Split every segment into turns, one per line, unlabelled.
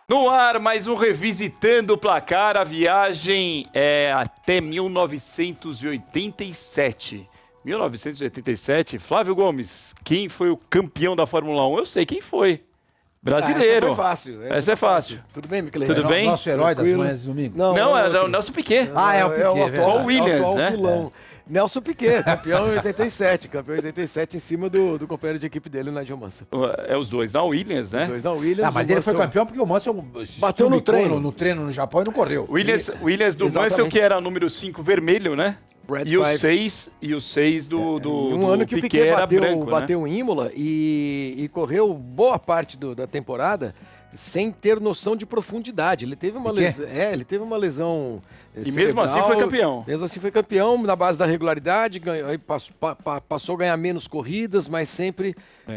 No ar, mais um Revisitando o Placar. A viagem é até 1987. 1987, Flávio Gomes, quem foi o campeão da Fórmula 1? Eu sei quem foi. Brasileiro.
Essa foi fácil.
Essa é fácil.
Tudo bem, Miquel?
Tudo bem?
Nosso herói
Tranquilo.
das manhãs de domingo.
Não, é o Nelson Piquet.
É o Piquet,
atual,
verdade.
O Williams,
atual
né?
vilão. Nelson Piquet, campeão em 87. Campeão em 87 em cima do companheiro de equipe dele, o Nigel Mansell.
É os dois, não? Williams, né?
Os dois, não, Williams.
Mas
o
ele foi
Mansell.
campeão porque o Mansell
Bateu no treino.
no treino no Japão e não correu.
Williams do
Exatamente.
Mansell, que era número 5 vermelho, né?
Red
E o
Five.
6 do
Um ano que o Piquet
era branco, né?
bateu em Imola e correu boa parte da temporada sem ter noção de profundidade. Ele teve uma lesão. Ele teve uma lesão.
E mesmo assim foi campeão.
Mesmo assim foi campeão na base da regularidade, aí passou a ganhar menos corridas, mas sempre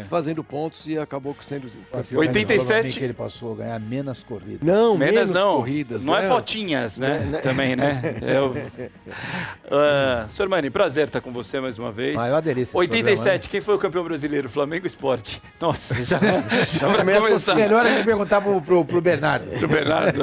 fazendo pontos e acabou sendo campeão.
87.
Que ele passou a ganhar menos corridas.
Não,
Menos
menos
não.
corridas.
Não é fotinhas, né? Também, né? Senhor Mani, prazer estar com você mais uma vez.
Eu aderi esse
87,
programa,
quem foi o campeão brasileiro? Flamengo Esporte. Nossa, já pra
Começa
começar.
Melhor a gente perguntar pro Bernardo.
Pro Bernardo,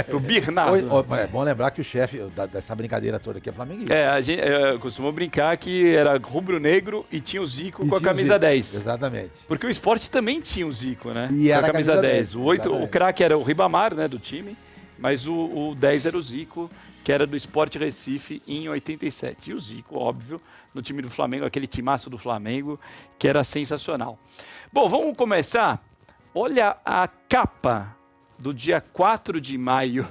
Pro Bernardo.
É bom lembrar que o chefe dessa brincadeira toda aqui é flamenguista.
A gente costumou brincar que era rubro-negro e tinha o Zico com a camisa 10.
Exatamente.
Porque o Esporte também tinha o Zico, né?
E
com
era
a camisa 10. O craque era o Ribamar, né, do time, mas o 10 era o Zico, que era do Sport Recife em 87. E o Zico, óbvio, no time do Flamengo, aquele timaço do Flamengo, que era sensacional. Bom, vamos começar. Olha a capa do dia 4 de maio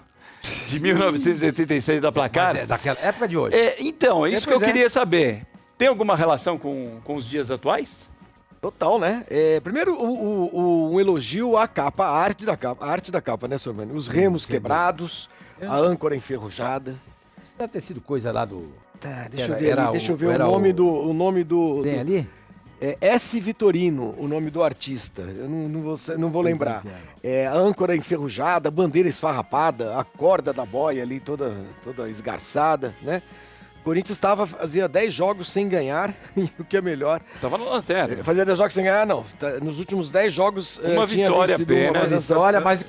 de 1986 da Placar.
Mas é daquela época de hoje.
Então, é isso que eu
pois é.
queria saber. Tem alguma relação com os dias atuais?
Total, né? Primeiro, um elogio à capa, a arte da capa, né, senhor Mani? Os remos quebrados, a âncora enferrujada.
Isso deve ter sido coisa lá do...
Deixa eu ver o nome do...
Tem ali?
S. Vitorino, o nome do artista. Eu não vou lembrar. A âncora enferrujada, bandeira esfarrapada, a corda da boia ali toda esgarçada, né? O Corinthians fazia 10 jogos sem ganhar, e o que é melhor...
Tava na lanterna.
Fazia 10 jogos sem ganhar, não. Nos últimos 10 jogos
Uma
tinha
vitória
vencido
apenas.
mas
Olha, mas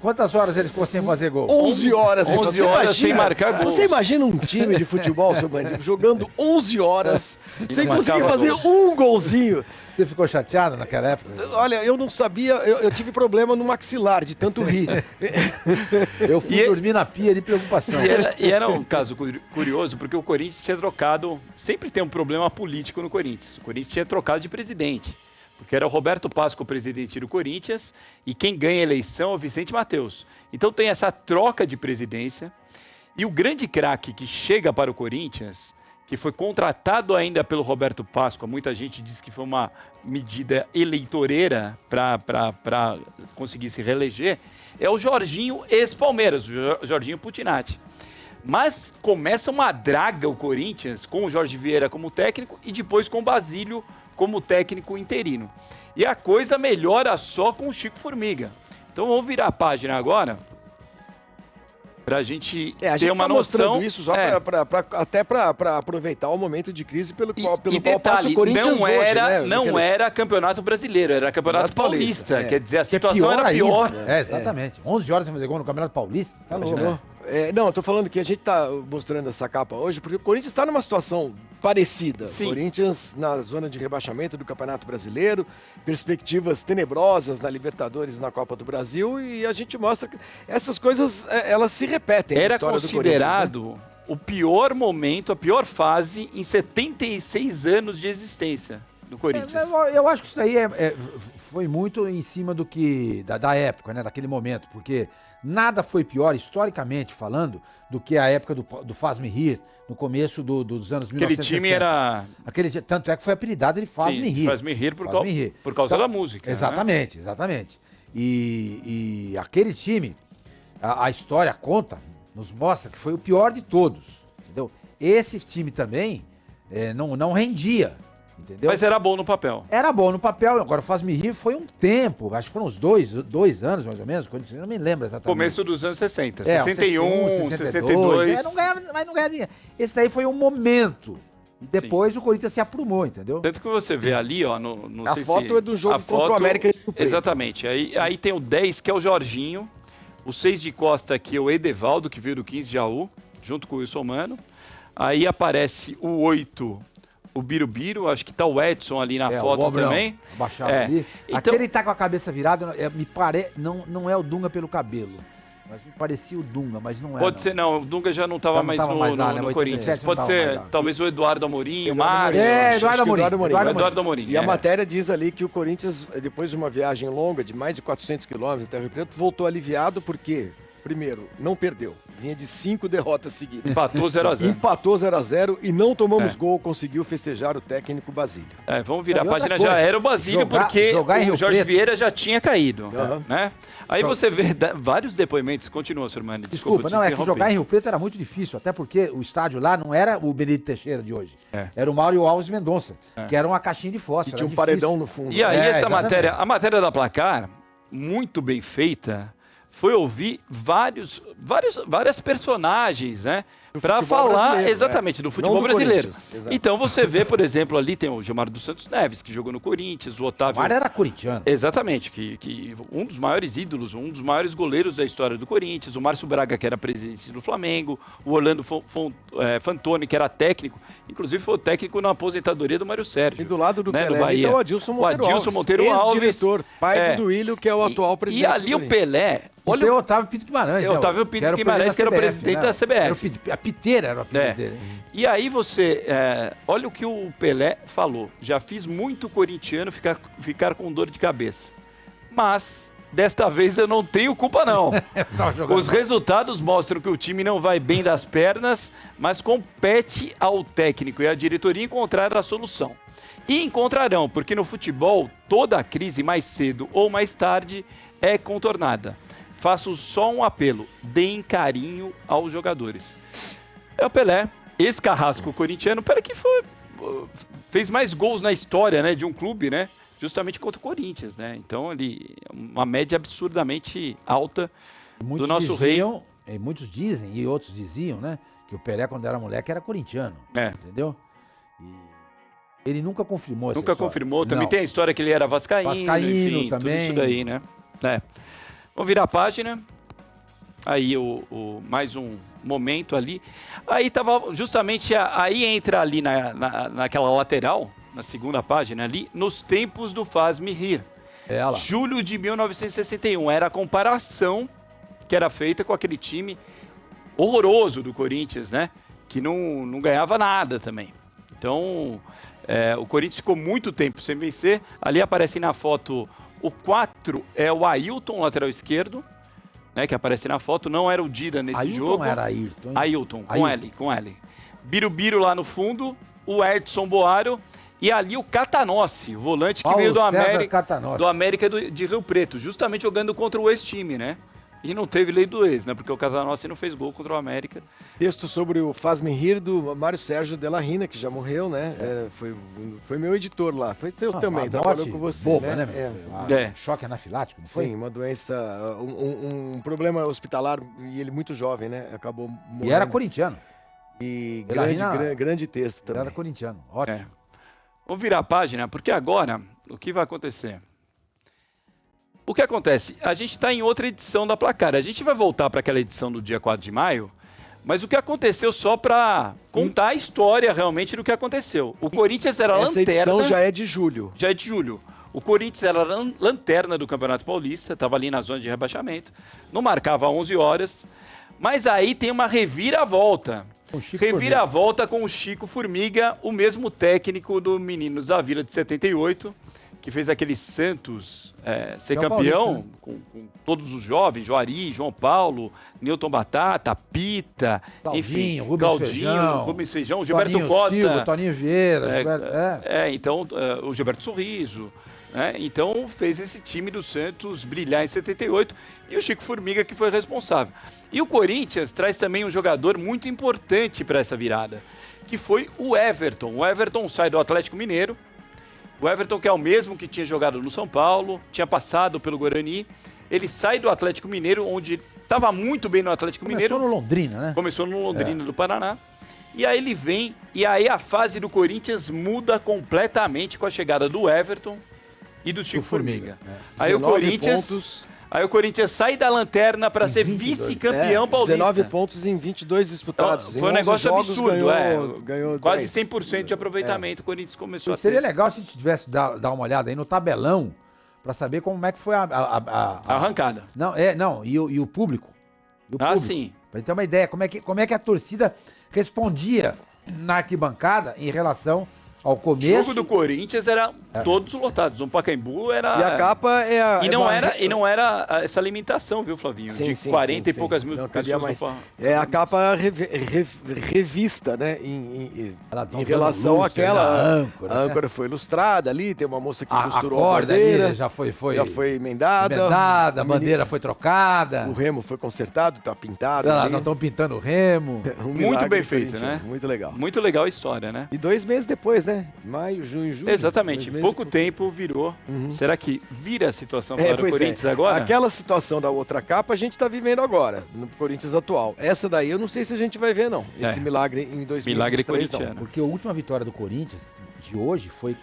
quantas horas ele ficou sem fazer gol?
11 horas.
11 horas sem marcar gol.
Você imagina um time de futebol, seu bandido, jogando 11 horas sem
não
conseguir
marcava
fazer um golzinho.
Você ficou chateado naquela época?
Olha, eu não sabia, eu tive problema no maxilar de tanto rir.
Eu fui dormir na pia de preocupação.
E era um caso curioso, porque o Corinthians tinha trocado... Sempre tem um problema político no Corinthians. O Corinthians tinha trocado de presidente. Porque era o Roberto Pascoe o presidente do Corinthians e quem ganha a eleição é o Vicente Mateus. Então tem essa troca de presidência. E o grande craque que chega para o Corinthians, que foi contratado ainda pelo Roberto Pascoe, muita gente diz que foi uma medida eleitoreira para conseguir se reeleger, é o Jorginho ex-Palmeiras, o Jorginho Putinati. Mas começa uma draga o Corinthians com o Jorge Vieira como técnico e depois com o Basílio como técnico interino. E a coisa melhora só com o Chico Formiga. Então vamos virar a página agora para a gente ter uma noção.
Isso só até para aproveitar o momento de crise pelo qual
e
passa
detalhe,
o Corinthians
não era,
hoje, né?
não era campeonato brasileiro, era campeonato paulista. Quer dizer, a situação era pior.
Exatamente. 11 horas sem fazer gol no Campeonato Paulista. Tá louco, né?
Não, eu tô falando que a gente tá mostrando essa capa hoje porque o Corinthians está numa situação parecida.
Sim.
O Corinthians na zona de rebaixamento do Campeonato Brasileiro, perspectivas tenebrosas na Libertadores, na Copa do Brasil, e a gente mostra que essas coisas, elas se repetem.
Era
na história do
considerado
Corinthians, né?
o pior momento, a pior fase em 76 anos de existência do Corinthians.
Eu acho que isso aí foi muito em cima do que da época, né, daquele momento, porque nada foi pior, historicamente falando, do que a época do Faz-me Rir, no começo dos anos 1960.
Aquele time era...
Tanto é que foi apelidado de Faz-me Rir.
Faz-me Rir por causa da música.
Exatamente, exatamente. E aquele time, a história conta, nos mostra que foi o pior de todos, entendeu? Esse time também não rendia. Entendeu?
Mas era bom no papel.
Era bom no papel, agora Faz-me Rir foi um tempo, acho que foram uns dois anos mais ou menos, eu não me lembro exatamente.
Começo dos anos 60,
61,
62.
Mas não ganhava dinheiro. Esse daí foi um momento. E depois o Corinthians se aprumou, entendeu?
Tanto que você vê ali, ó, não
a
sei
foto
se...
é do jogo contra o América.
Exatamente, aí tem o 10, que é o Jorginho, O 6 de costa aqui é o Edevaldo, que veio do 15 de Jaú, junto com o Wilson Mano. Aí aparece o 8, o Birubiru, acho que tá o Edson ali na foto também.
Abaixado ali.
Então,
Aquele tá com a cabeça virada, me parece, não é o Dunga pelo cabelo. Mas me parecia o Dunga, mas não é.
Pode ser, não. O Dunga já não estava mais no Corinthians. Pode ser, talvez o Eduardo Amorim, o Mário.
Eduardo
Amorim.
E a matéria diz ali que o Corinthians, depois de uma viagem longa, de mais de 400 quilômetros até o Rio Preto, voltou aliviado porque, primeiro, não perdeu. Vinha de 5 derrotas seguidas.
Empatou 0x0.
Empatou 0x0 e não tomamos gol, conseguiu festejar o técnico Basílio.
Vamos virar a página, já era o Basílio, porque o Jorge Vieira já tinha caído. Né? Aí você vê vários depoimentos. Continua, Sr. Mani.
Desculpa, não, é que jogar em Rio Preto era muito difícil, até porque o estádio lá não era o Benedito Teixeira de hoje. Era o Mário Alves Mendonça, que era uma caixinha de fósforo.
E tinha um paredão no fundo.
E aí essa matéria, a matéria da Placar, muito bem feita, foi ouvir várias personagens, né? Para falar exatamente do futebol brasileiro. Então você vê, por exemplo, ali tem o Gilmar dos Santos Neves, que jogou no Corinthians, o Otávio...
O Mário era corintiano.
Exatamente, que um dos maiores ídolos, um dos maiores goleiros da história do Corinthians, o Márcio Braga, que era presidente do Flamengo, o Orlando Fantoni, que era técnico, inclusive foi o técnico na aposentadoria do Mário Sérgio.
E do lado do
né,
Pelé, então o Adilson Monteiro Alves, ex-diretor, pai do Duílio, que é o atual presidente.
E ali o Pelé...
Olha, tem o Otávio Pinto Guimarães.
Otávio Pinto Guimarães, que era o presidente da CBF.
A piteira era o apelido dele.
E aí você... olha o que o Pelé falou. Já fiz muito corintiano ficar com dor de cabeça. Mas, desta vez, eu não tenho culpa, não. Os resultados mostram que o time não vai bem das pernas, mas compete ao técnico e à diretoria encontrar a solução. E encontrarão, porque no futebol, toda crise, mais cedo ou mais tarde, é contornada. Faço só um apelo, deem carinho aos jogadores. É o Pelé, ex-carrasco corintiano, Pelé que fez mais gols na história, né, de um clube, né, justamente contra o Corinthians, né, então ali uma média absurdamente alta do nosso rei.
E muitos dizem, e outros diziam, né, que o Pelé quando era moleque era corintiano, entendeu? E ele nunca confirmou essa história. Nunca
confirmou, também tem a história que ele era vascaíno, enfim, também. Tudo isso daí, né. Vamos virar a página. Aí mais um momento ali. Aí tava justamente, aí entra ali naquela lateral, na segunda página ali, nos tempos do Faz-me Rir. Julho de 1961. Era a comparação que era feita com aquele time horroroso do Corinthians, né? Que não ganhava nada também. Então, o Corinthians ficou muito tempo sem vencer. Ali aparece na foto... O 4 é o Ailton, lateral esquerdo, né, que aparece na foto. Não era o Dida nesse jogo.
Ailton era Ailton.
Ailton, com L. Birubiru lá no fundo, o Edson Boaro e ali o Catanossi, o volante que veio do América de Rio Preto, justamente jogando contra o ex-time, né? E não teve lei do ex, né? Porque o Catanossi não fez gol contra o América.
Texto sobre o Faz-me Rir do Mário Sérgio Della Rina, que já morreu, né? Foi meu editor lá. Foi teu também, trabalhou com você,
boba,
né?
Choque anafilático, não foi?
Sim, uma doença, um problema hospitalar, e ele muito jovem, né? Acabou morrendo.
E era corintiano.
E grande texto também.
Ele era corintiano, ótimo.
Vamos virar a página, porque agora, o que vai acontecer? O que acontece? A gente está em outra edição da Placar. A gente vai voltar para aquela edição do dia 4 de maio, mas o que aconteceu só para contar a história realmente do que aconteceu. O Corinthians era lanterna...
Essa edição já é de julho.
Já é de julho. O Corinthians era lanterna do Campeonato Paulista, estava ali na zona de rebaixamento, não marcava 11 horas, mas aí tem uma reviravolta. Reviravolta com o Chico Formiga, o mesmo técnico do Meninos da Vila de 78, que fez aquele Santos ser campeão, né? com todos os jovens, Joari, João Paulo, Newton Batata, Pita, enfim, Rubens Feijão, Gilberto
Toninho
Costa.
Silva, Toninho Vieira,
então o Gilberto Sorriso. Então fez esse time do Santos brilhar em 78 e o Chico Formiga que foi responsável. E o Corinthians traz também um jogador muito importante para essa virada, que foi o Everton. O Everton sai do Atlético Mineiro. O Everton, que é o mesmo que tinha jogado no São Paulo, tinha passado pelo Guarani. Ele sai do Atlético Mineiro, onde estava muito bem no Atlético Mineiro.
Começou no Londrina, né?
Começou no Londrina do Paraná. E aí ele vem, e aí a fase do Corinthians muda completamente com a chegada do Everton e do Chico Formiga. Aí o Corinthians... Aí o Corinthians sai da lanterna para ser
22.
vice-campeão paulista.
19 pontos em 22 disputados.
Então, foi um
Em 11
negócio
jogos,
absurdo.
ganhou
Quase
10.
100% de aproveitamento o Corinthians começou a ter.
Seria legal se a gente tivesse dar uma olhada aí no tabelão pra saber como é que foi
A arrancada.
Não, e o público. E o
Ah,
público.
sim.
Pra gente ter uma ideia, como é que a torcida respondia na arquibancada em relação ao
O
começo.
jogo do Corinthians era todos lotados. No Pacaembu era...
E a capa é a...
E não era essa limitação, viu, Flavinho?
Sim,
de 40 e poucas mil
Não, cabia
pessoas
mais.
no
É a capa revista, né?
Ela tá
Em relação
dando
àquela.
a
A
âncora,
âncora foi ilustrada ali, tem uma moça que
A
costurou a
corda
bandeira.
ali já foi
Já foi emendada.
emendada, a
O
bandeira foi trocada.
O remo foi consertado, tá pintado.
Olha lá,
ali.
nós estamos pintando o remo.
Um
Muito
milagre
bem feito,
corintiano,
né?
Muito legal.
Muito legal a história, né?
E 2 meses depois, né? Maio, junho, julho.
Exatamente.
2 meses
Pouco
depois.
tempo virou. Será que vira a situação para o
Pois
Corinthians
é.
agora?
Aquela situação da outra capa a gente tá vivendo agora, no Corinthians atual. Essa daí eu não sei se a gente vai ver, não. Esse milagre em 2023,
Milagre
não.
corintiano.
Porque a última vitória do Corinthians de hoje foi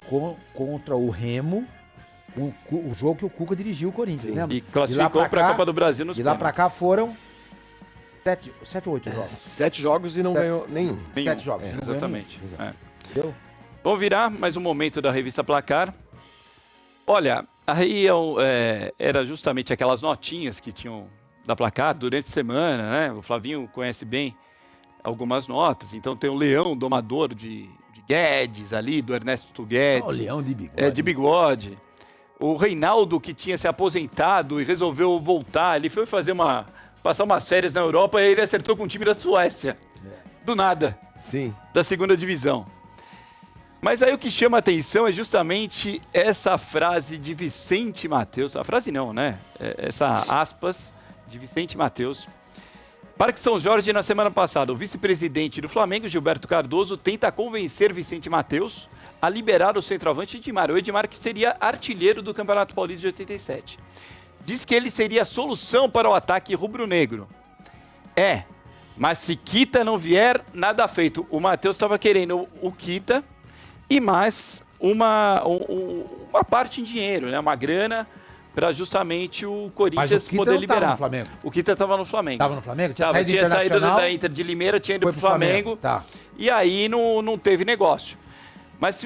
contra o Remo, o jogo que o Cuca dirigiu o Corinthians,
Sim.
lembra?
E classificou para a Copa do Brasil nos
De lá pra cá foram 7 ou 8 jogos.
7 jogos e não
Sete.
ganhou nenhum.
7 jogos. não ganhou
Exatamente.
nenhum.
É.
Entendeu?
Vamos virar mais um momento da revista Placar. Olha, aí era justamente aquelas notinhas que tinham da Placar durante a semana, né? O Flavinho conhece bem algumas notas. Então tem o Leão Domador de Guedes ali, do Ernesto Guedes.
O Leão de bigode.
De bigode. O Reinaldo, que tinha se aposentado e resolveu voltar. Ele foi passar umas férias na Europa e ele acertou com o time da Suécia. Do nada.
Sim.
Da segunda divisão. Mas aí o que chama a atenção é justamente essa frase de Vicente Matheus. A frase não, né? Essa aspas de Vicente Matheus. Parque São Jorge, na semana passada, o vice-presidente do Flamengo, Gilberto Cardoso, tenta convencer Vicente Matheus a liberar o centroavante Edmar. O Edmar que seria artilheiro do Campeonato Paulista de 87. Diz que ele seria a solução para o ataque rubro-negro. Mas se Kita não vier, nada feito. O Matheus estava querendo o Kita e mais uma parte em dinheiro, né? Uma grana para justamente o Corinthians poder liberar. O Kita estava no Flamengo.
Estava no Flamengo?
Tinha saído da Inter de Limeira, tinha ido para o Flamengo.
Tá.
E aí não teve negócio. Mas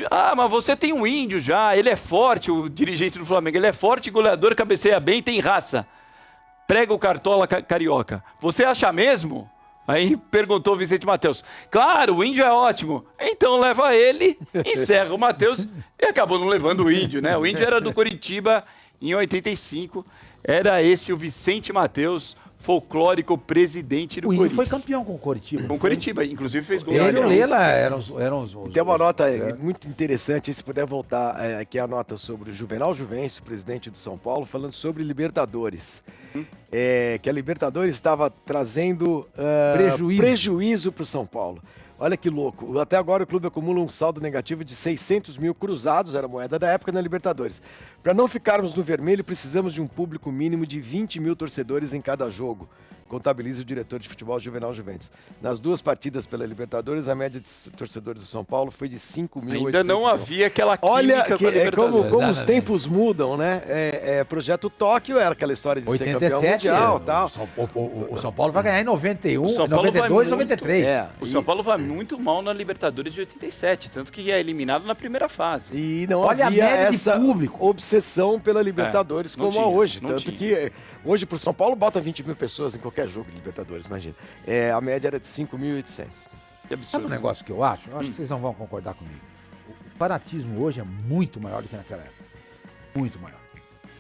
você tem um índio já, ele é forte, o dirigente do Flamengo, ele é forte, goleador, cabeceia bem, tem raça. Prega o cartola carioca. Você acha mesmo? Aí perguntou o Vicente Matheus. Claro, o índio é ótimo. Então leva ele, encerra o Matheus e acabou não levando o índio, né? O índio era do Coritiba em 85. Era esse o Vicente Matheus, folclórico presidente do Corinthians.
O índio foi campeão com o Coritiba.
Com o Coritiba, inclusive fez gol.
Ele e o Lela eram os
Tem uma nota muito interessante, se puder voltar, aqui a nota sobre o Juvenal Juvencio, presidente do São Paulo, falando sobre Libertadores. Que a Libertadores estava trazendo prejuízo para o São Paulo. Olha que louco. Até agora o clube acumula um saldo negativo de 600 mil cruzados, era a moeda da época, na Libertadores. Para não ficarmos no vermelho, precisamos de um público mínimo de 20 mil torcedores em cada jogo. Contabiliza o diretor de futebol Juvenal Juventus. Nas 2 partidas pela Libertadores, a média de torcedores do São Paulo foi de 5.800.
Ainda não havia aquela química
Olha
com a Libertadores.
como os tempos mudam, né? Projeto Tóquio era aquela história de
87,
ser campeão mundial e tal.
O São Paulo vai ganhar em 91,
O São Paulo
92 e
vai
93.
O São Paulo vai muito mal na Libertadores de 87, tanto que é eliminado na primeira fase.
E não
Olha
havia
a média de
essa
público.
obsessão pela Libertadores
não
como
tinha,
há hoje.
não
Tanto
tinha.
que hoje pro São Paulo bota 20 mil pessoas em qualquer jogo de Libertadores, imagina. A média era de 5.800.
Que
Sabe
absurdo.
um negócio que eu acho? Eu acho que vocês não vão concordar comigo. O fanatismo hoje é muito maior do que naquela época. Muito maior.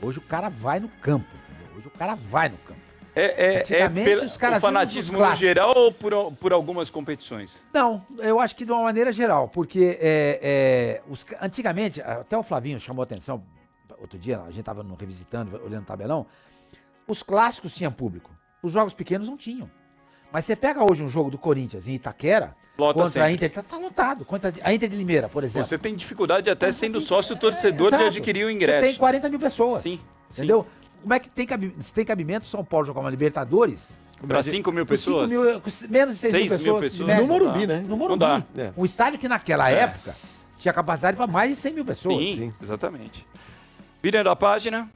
Hoje o cara vai no campo, entendeu? Hoje o cara vai no campo.
Antigamente,
os caras
o fanatismo
iam nos
no geral ou por algumas competições?
Não, eu acho que de uma maneira geral, porque antigamente, até o Flavinho chamou a atenção, outro dia, a gente estava revisitando, olhando o tabelão, os clássicos tinham público, os jogos pequenos não tinham. Mas você pega hoje um jogo do Corinthians em Itaquera,
Lota
contra a
sempre.
Inter, tá lotado, contra a Inter de Limeira, por exemplo.
Você tem dificuldade até sendo sócio torcedor de
Exato.
adquirir o ingresso.
Você tem 40 mil pessoas,
Sim,
entendeu? Como é que tem cabimento São Paulo jogar uma Libertadores?
Para 5 mil
Com
pessoas?
5 mil, com menos de 6 mil
6 mil
pessoas.
pessoas.
de média.
No Morumbi, né?
No Morumbi.
Não dá.
Um estádio que naquela época tinha capacidade para mais de 100 mil pessoas.
Sim, exatamente. Virando a página.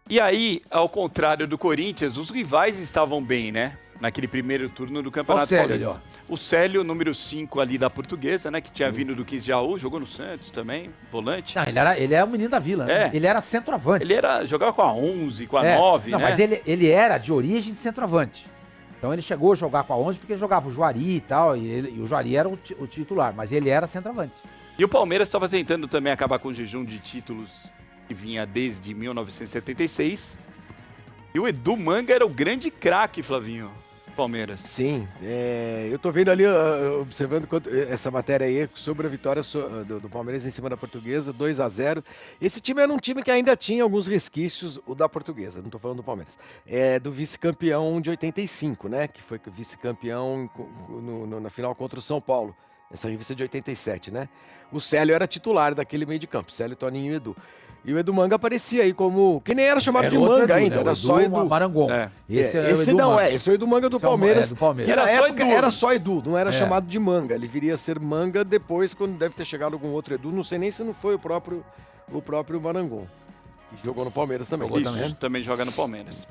E aí, ao contrário do Corinthians, os rivais estavam bem, né? Naquele primeiro turno do Campeonato
Célio,
Paulista. O Célio, número 5 ali da Portuguesa, né? Que tinha vindo do 15 de Jaú, jogou no Santos também, volante.
Não, ele é o menino da Vila, né? Ele era centroavante.
Jogava com a 11, com a 9,
não,
né?
mas ele era de origem de centroavante. Então ele chegou a jogar com a 11 porque jogava o Juari e tal, e o Juari era o titular, mas ele era centroavante.
E o Palmeiras estava tentando também acabar com o jejum de títulos que vinha desde 1976. E o Edu Manga era o grande craque, Flavinho, do Palmeiras.
Sim, eu tô vendo ali, observando essa matéria aí sobre a vitória do Palmeiras em cima da Portuguesa, 2-0. Esse time era um time que ainda tinha alguns resquícios, o da Portuguesa, não tô falando do Palmeiras, do vice-campeão de 85, né, que foi vice-campeão na final contra o São Paulo, essa revista de 87, né. O Célio era titular daquele meio de campo, Célio, Toninho e Edu. E o Edu Manga aparecia aí como... Que nem era chamado de Manga
Edu,
ainda,
né?
era só Edu.
Marangon.
Esse não é, esse é o Edu Manga do Palmeiras.
Do Palmeiras.
Que na
Era só
época
Edu.
era só Edu, não era chamado de Manga. Ele viria a ser Manga depois, quando deve ter chegado algum outro Edu. Não sei nem se não foi o próprio Marangon, que jogou no Palmeiras também.
Isso, também joga no Palmeiras.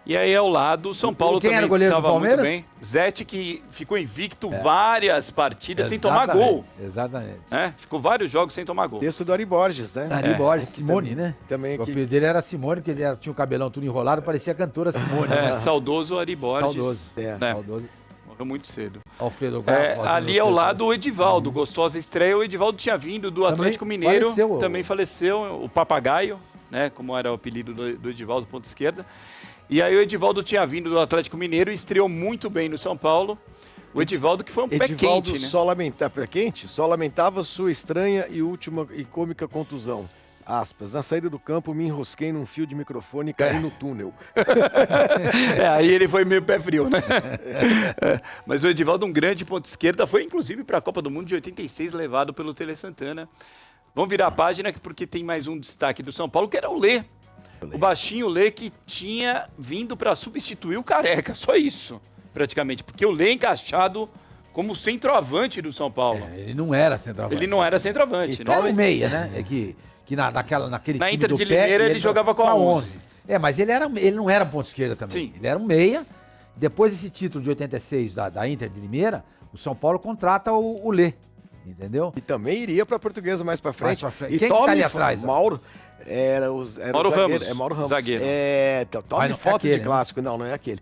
E aí ao lado, o São Paulo
Quem
também
era o goleiro do
estava muito
Palmeiras?
bem. Zete, que ficou invicto várias partidas sem tomar gol.
Exatamente.
Ficou vários jogos sem tomar gol.
Texto do Ari Borges, né?
Ari Borges, Simone, né?
Também
O
aqui.
apelido dele era Simone, porque ele tinha o cabelão tudo enrolado, parecia a cantora Simone. né?
Saudoso Ari Borges.
Saudoso.
né?
Saudoso.
Morreu muito cedo.
Alfredo Garro.
Ali ao lado o Edivaldo, gostosa estreia. O Edivaldo tinha vindo do Atlético Mineiro, também faleceu, o Papagaio, né, como era o apelido do Edivaldo, ponta esquerda. E aí o Edivaldo tinha vindo do Atlético Mineiro e estreou muito bem no São Paulo. O Edivaldo que foi um pé quente, né?
Só lamentava sua estranha e última e cômica contusão. Aspas, na saída do campo me enrosquei num fio de microfone e caí no túnel.
Aí ele foi meio pé frio, né? Mas o Edivaldo, um grande ponta esquerda, foi inclusive para a Copa do Mundo de 86, levado pelo Tele Santana. Vamos virar a página porque tem mais um destaque do São Paulo, que era o Lê. O baixinho Lê que tinha vindo para substituir o Careca, só isso, praticamente. Porque o Lê encaixado como centroavante do São Paulo.
Ele não era centroavante.
Ele não era centroavante, né?
Era um meia, né? Naquele
Na
time
Inter
do
de
pé,
Limeira ele jogava com a 11.
Mas ele não era ponta esquerda também.
Sim.
Ele era um meia. Depois desse título de 86 da Inter de Limeira, o São Paulo contrata o Lê. Entendeu?
E também iria para a Portuguesa mais para frente.
E quem tá ali atrás?
Mauro.
Mauro Ramos.
É Mauro Ramos.
Zagueiro.
Tome foto de clássico. Não é aquele.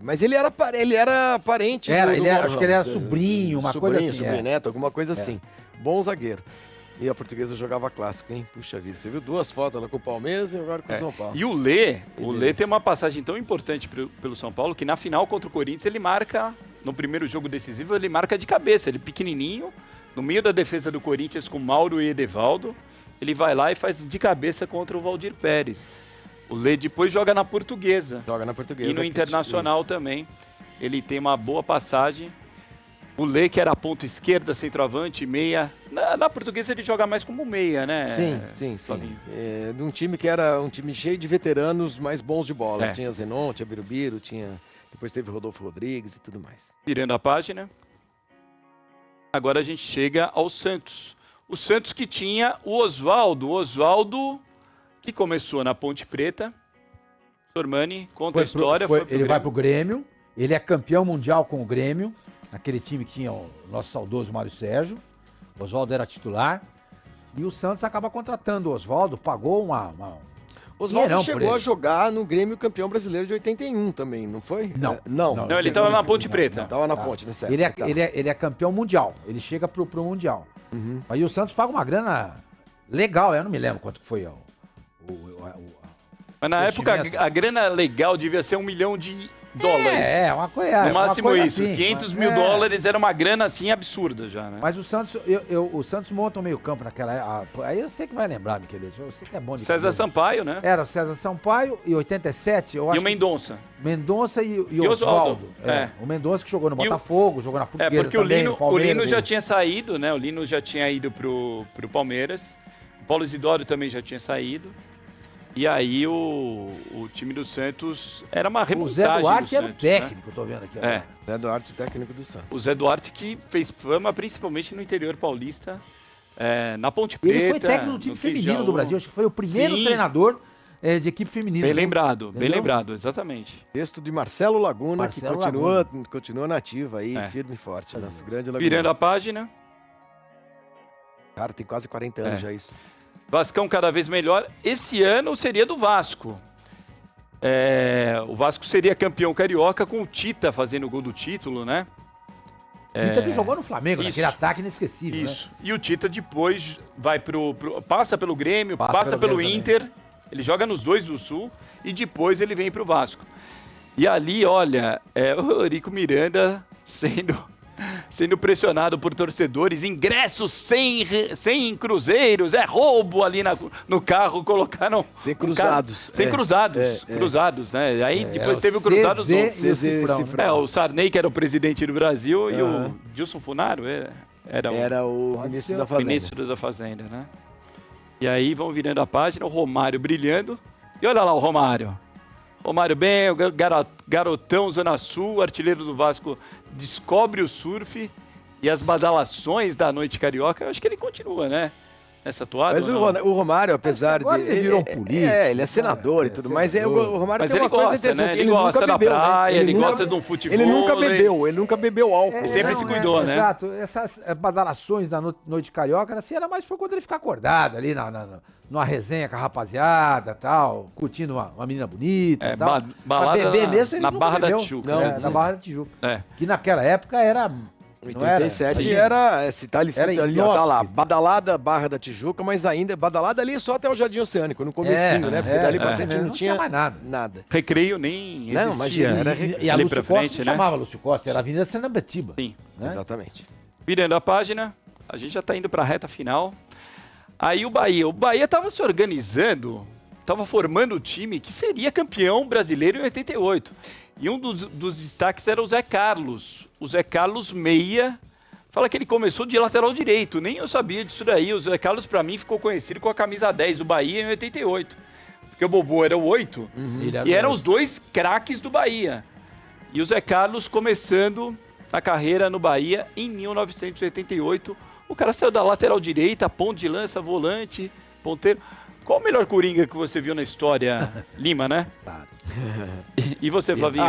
Mas ele era parente do Mauro
acho
Ramos.
que ele era sobrinho, uma coisa assim.
Sobrinho, neto, alguma coisa assim. Bom zagueiro. E a Portuguesa jogava clássico, hein? Puxa vida, você viu 2 fotos lá com o Palmeiras e agora com o São Paulo.
E o Lê tem uma passagem tão importante pelo São Paulo que na final contra o Corinthians ele marca, no primeiro jogo decisivo, ele marca de cabeça. Ele pequenininho, no meio da defesa do Corinthians com Mauro e Edevaldo, ele vai lá e faz de cabeça contra o Valdir Pérez. O Lê depois joga na Portuguesa.
Joga na Portuguesa.
E no Internacional também. Ele tem uma boa passagem. O Lê, que era ponta esquerda, centroavante, meia. Na Portuguesa ele joga mais como meia, né?
Sim. De um time que era um time cheio de veteranos mais bons de bola. Tinha Zenon, tinha Birubiru, depois teve Rodolfo Rodrigues e tudo mais.
Virando a página. Agora a gente chega ao Santos. O Santos que tinha o Oswaldo. O Oswaldo que começou na Ponte Preta. Sormani, conta a história.
Ele vai pro Grêmio. Ele é campeão mundial com o Grêmio. Aquele time que tinha o nosso saudoso Mário Sérgio. O Oswaldo era titular. E o Santos acaba contratando o Oswaldo, pagou
Oswaldo chegou a jogar no Grêmio campeão brasileiro de 81 também, não foi?
Não,
ele estava na Ponte Preta.
Estava na Ponte, né? Certo.
Ele é campeão mundial. Ele chega pro Mundial. Aí o Santos paga uma grana legal, eu não me lembro quanto que foi
Mas na época a grana legal devia ser $1 milhão.
Uma coisa.
No máximo
coisa
isso.
assim,
$500 mil era uma grana assim absurda já, né?
Mas o Santos, o Santos monta um meio-campo naquela. Aí eu sei que vai lembrar, Michelete. Eu sei que é bom de
César Sampaio, né?
Era o César Sampaio e 87, eu acho.
E o Mendonça.
Mendonça e Oswaldo. O Mendonça que jogou no Botafogo, jogou na Portuguesa
porque
também,
o Lino já tinha saído, né? O Lino já tinha ido pro Palmeiras. O Paulo Isidoro também já tinha saído. E aí o time do Santos era uma remontagem.
O Zé Duarte era o
Santos,
técnico,
né?
eu tô vendo aqui.
Zé Duarte, técnico do Santos.
O Zé Duarte que fez fama principalmente no interior paulista, na Ponte Preta.
Ele foi técnico do time feminino do Brasil, acho que foi o primeiro treinador de equipe feminina.
Bem lembrado, exatamente.
Texto de Marcelo Laguna,
Marcelo
que continua nativa aí, firme e forte. Nosso grande Laguna.
Virando a página.
Cara, tem quase 40 anos já isso.
Vascão cada vez melhor. Esse ano seria do Vasco. O Vasco seria campeão carioca com o Tita fazendo o gol do título, né?
Tita que jogou no Flamengo,
Isso.
naquele ataque inesquecível.
Isso. Né? E o Tita depois vai passa pelo Grêmio, passa pelo
Grêmio
Inter. Ele joga nos dois do Sul e depois ele vem pro Vasco. E ali, olha, o Eurico Miranda sendo pressionado por torcedores, ingressos sem cruzeiros, roubo ali no carro, colocaram...
Sem cruzados.
Sem cruzados, né? Aí depois teve o Cruzados... O Sarney, que era o presidente do Brasil, e o Gilson Funaro
era o ministro da Fazenda.
Ministro da Fazenda, né? E aí vão virando a página, o Romário brilhando. E olha lá o Romário. Romário bem, o garotão Zona Sul, artilheiro do Vasco, descobre o surf e as badalações da noite carioca. Eu acho que ele continua, né? Nessa toada.
Mas o Romário, apesar de...
Ele virou político.
Ele é senador e tudo, mas o Romário tem uma coisa interessante.
Né? Ele gosta da praia, ele gosta de um futebol.
Ele nunca bebeu álcool.
Sempre se cuidou, né?
Exato. Essas badalações da noite carioca, assim, era mais por conta ele ficar acordado ali numa resenha com a rapaziada e tal, curtindo uma menina bonita e tal.
Balada
beber mesmo, ele
na
nunca
Barra
bebeu.
da Tijuca.
Na Barra da Tijuca. Que naquela época era...
87 era, se tá ali, tá lá, Badalada, Barra da Tijuca, mas ainda, Badalada ali só até o Jardim Oceânico, no comecinho, né? Porque dali pra frente não tinha mais nada.
Recreio nem existia.
Não, imagina,
e a Lúcio Costa chamava Lúcio Costa, era a Avenida Senambetiba.
Sim.
Né? Exatamente.
Virando a página, a gente já tá indo pra reta final. Aí o Bahia tava se organizando, tava formando o time que seria campeão brasileiro em 88. E um dos destaques era o Zé Carlos. O Zé Carlos meia, fala que ele começou de lateral direito. Nem eu sabia disso daí. O Zé Carlos, pra mim, ficou conhecido com a camisa 10 do Bahia em 88. Porque o Bobô era o 8 e eram os dois craques do Bahia. E o Zé Carlos começando a carreira no Bahia em 1988. O cara saiu da lateral direita, ponta de lança, volante, ponteiro. Qual o melhor Coringa que você viu na história? Lima, né? Claro. E você, Flavinho?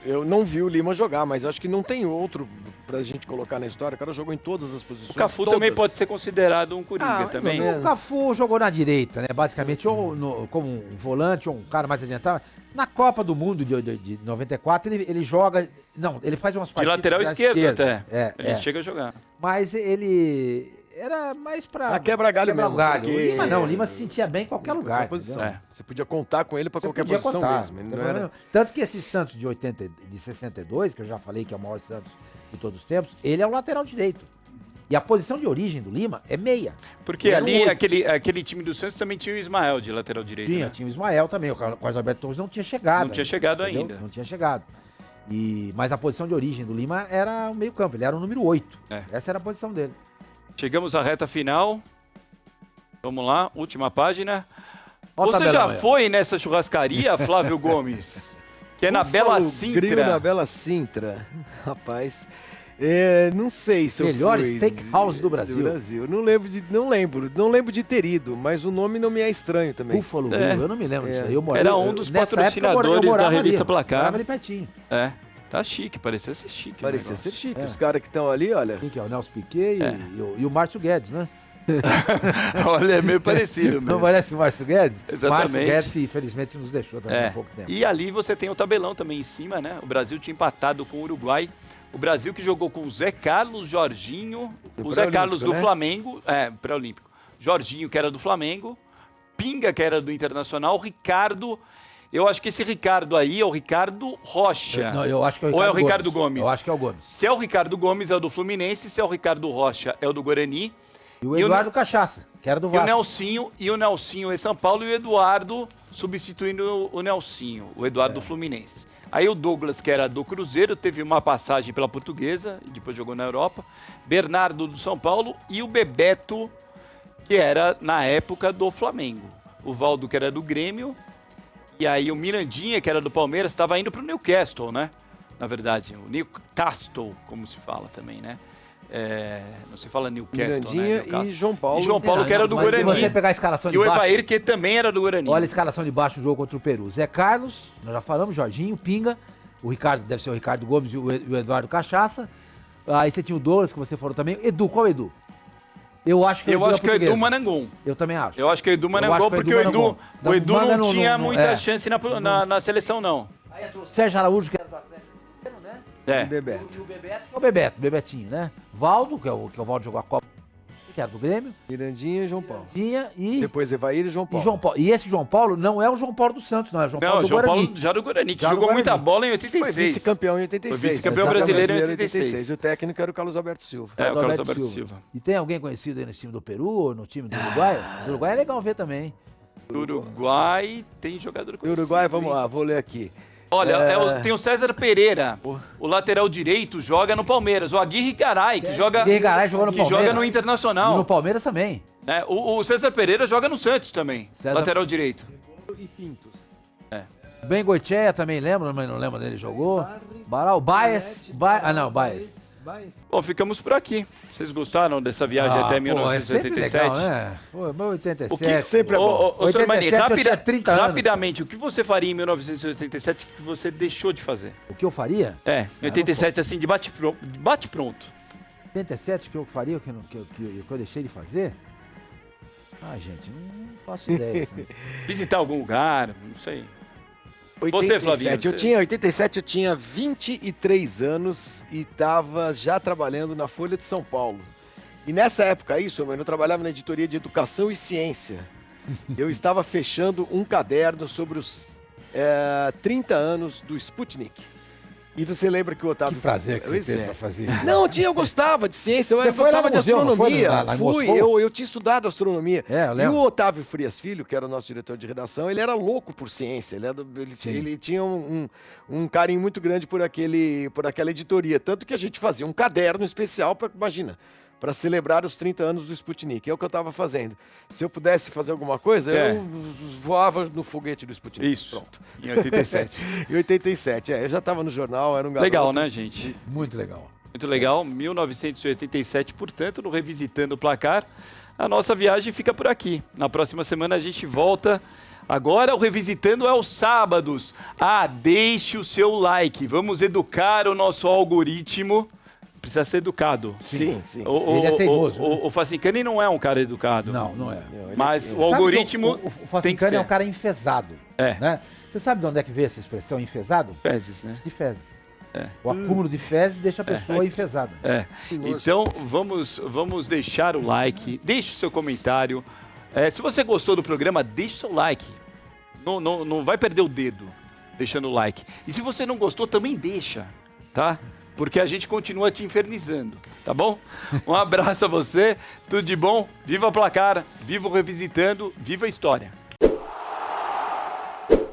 Eu não vi o Lima jogar, mas acho que não tem outro pra gente colocar na história. O cara jogou em todas as posições.
O Cafu também pode ser considerado um Coringa também.
O Cafu jogou na direita, né? Basicamente, ou como um volante, ou um cara mais adiantado. Na Copa do Mundo de 94, ele joga... Não, ele faz umas partidas...
De lateral esquerdo até. Ele chega a jogar.
Mas ele... Era mais pra...
quebra-galho mesmo.
Porque... O Lima não, o Lima se sentia bem em qualquer lugar.
Você podia contar com ele pra qualquer posição mesmo. Não era...
Tanto que esse Santos de 62, que eu já falei que é o maior Santos de todos os tempos, ele é o lateral direito. E a posição de origem do Lima é meia.
Porque ali, aquele time do Santos também tinha o Ismael de lateral direito.
Tinha o Ismael também. O Carlos Alberto Torres não tinha chegado.
Não tinha chegado ainda.
Não tinha chegado. Mas a posição de origem do Lima era o meio campo, ele era o número 8. Essa era a posição dele.
Chegamos à reta final. Vamos lá, última página.
Olha
Você já foi nessa churrascaria, Flávio Gomes? Que é na Bela Sintra.
Grill na Bela Sintra. Rapaz, não sei se
Melhor
eu fui.
steakhouse do Brasil.
Não lembro de ter ido, mas o nome não me é estranho também.
Buffalo Grill, eu não me lembro disso aí.
Era um dos patrocinadores da revista Placar.
Morava ali pertinho.
Tá chique, parecia ser chique.
Parecia ser chique. Os caras que estão ali, olha.
Quem que é? O Nelson Piquet e o Márcio Guedes, né?
Olha, é meio parecido mesmo.
Não parece o Márcio Guedes?
Exatamente.
Márcio
Guedes, que infelizmente nos deixou também há pouco tempo.
E ali você tem o tabelão também em cima, né? O Brasil tinha empatado com o Uruguai. O Brasil que jogou com o Zé Carlos, Jorginho, o Zé Carlos do Flamengo, pré-olímpico. Jorginho, que era do Flamengo, Pinga, que era do Internacional, Ricardo... Eu acho que esse Ricardo aí é o Ricardo Rocha.
Não, eu acho que é o
Ricardo. Ou é o Ricardo Gomes?
Eu acho que é o Gomes.
Se é o Ricardo Gomes, é o do Fluminense. Se é o Ricardo Rocha, é o do Guarani.
E o Eduardo Cachaça, que era do Vasco.
E o Nelsinho em São Paulo e o Eduardo substituindo o Nelsinho, o Eduardo do Fluminense. Aí o Douglas, que era do Cruzeiro, teve uma passagem pela Portuguesa e depois jogou na Europa. Bernardo do São Paulo e o Bebeto, que era na época do Flamengo. O Valdo, que era do Grêmio. E aí o Mirandinha, que era do Palmeiras, estava indo para o Newcastle, né? Na verdade, o Newcastle, como se fala também, né? não se fala Newcastle,
Mirandinha
né? Newcastle.
e João Paulo.
E João Paulo, que era do
Mas
Guarani.
se você pegar a escalação de
E o
baixo...
Evair, que também era do Guarani.
Olha a escalação de baixo do jogo contra o Peru. Zé Carlos, nós já falamos, Jorginho, Pinga, o Ricardo, deve ser o Ricardo Gomes e o Eduardo Cachaça. Aí você tinha o Douglas, que você falou também. Edu, qual Edu? Eu acho que
Eu acho que é o
portuguesa.
Edu Manangon.
Eu também acho.
Eu acho que é o Edu
acho
Manangon,
que é o
porque
Edu
o Edu,
Manangon.
o Edu
Manga
não tinha muita
é.
chance na seleção, não.
Aí entrou o Sérgio Araújo, que era do Atlético, né?
É.
Bebeto.
E o Bebeto, que é o Bebeto, Bebetinho, né? Valdo, que é o Valdo jogou a Copa, que era do Grêmio.
Mirandinha e João Paulo.
E
Depois Evair e João Paulo.
João Paulo. E esse João Paulo não é o João Paulo dos Santos, não. É o João Paulo
Não,
do
João
Guarani.
Paulo já do Guarani, que
Já do
jogou muita
Guarani.
bola em
Foi
86.
vice-campeão em 86.
Foi vice-campeão brasileiro em 86.
E o técnico era o Carlos Alberto Silva.
É, o Carlos Alberto Silva.
E tem alguém conhecido aí nesse time do Peru ou no time do Uruguai? Do Uruguai é legal ver também.
Do Uruguai tem jogador
No
conhecido.
Uruguai, vamos lá, vou ler aqui.
Olha, tem o César Pereira, o lateral direito, joga no Palmeiras. O Aguirre Garay, que joga,
Aguirre Garay jogou no
que
Palmeiras.
joga no
E
Internacional.
no Palmeiras também.
O César Pereira joga no Santos também,
César-
lateral direito.
E Pintos.
Ben Goicheia também lembra, mas não lembra dele jogou. Baral, Baez. Baez.
Bom, ficamos por aqui. Vocês gostaram dessa viagem até
É
1987?
legal, né? Pô, 87.
O que
sempre é bom.
Ô, senhor Mani,
87 eu tinha 30 anos.
rapidamente, o que você faria em 1987 que você deixou de fazer?
O que eu faria?
Em 87, assim, de bate-pronto.
87, o que eu faria, o que eu deixei de fazer? Ah, gente, não faço ideia. Assim.
Visitar algum lugar, não sei.
87,
Flavinho,
87 eu tinha 23 anos e estava já trabalhando na Folha de São Paulo. E nessa época aí, eu trabalhava na editoria de Educação e Ciência. Eu estava fechando um caderno sobre os 30 anos do Sputnik. E você lembra que o Otávio...
Que prazer que você
Pois
teve
é.
pra fazer isso.
Não, eu gostava de ciência,
Você
eu
foi lá
gostava
no
de
museu, não foi?
astronomia.
Lá em
Fui,
Moscou?
eu tinha estudado astronomia.
É, eu
E
lembro.
o Otávio Frias Filho, que era o nosso diretor de redação, ele era louco por ciência. Ele tinha um carinho muito grande por aquela editoria. Tanto que a gente fazia um caderno especial para celebrar os 30 anos do Sputnik. É o que eu estava fazendo. Se eu pudesse fazer alguma coisa, eu voava no foguete do Sputnik.
Isso.
Pronto.
Em 87.
Em 87, eu já estava no jornal, era um garoto.
Legal, né, gente?
Muito legal.
Muito legal. 1987, portanto, no Revisitando o Placar. A nossa viagem fica por aqui. Na próxima semana a gente volta. Agora o Revisitando é aos sábados. Deixe o seu like. Vamos educar o nosso algoritmo. Precisa ser educado.
Sim.
Ele é teimoso, né?
O Facincani não é um cara educado.
Não é.
Mas o
Sabe
algoritmo
que o
tem que
Facincani
ser.
é um cara enfesado.
É.
Né? Você sabe de onde é que veio essa expressão enfesado?
Fezes, né?
De fezes. O acúmulo de fezes deixa a pessoa enfesada.
Então vamos deixar o like, deixe o seu comentário. Se você gostou do programa, deixe o seu like. Não vai perder o dedo deixando o like. E se você não gostou, também deixa, tá? Porque a gente continua te infernizando, tá bom? Um abraço a você, tudo de bom, viva o Placar, viva o Revisitando, viva a história.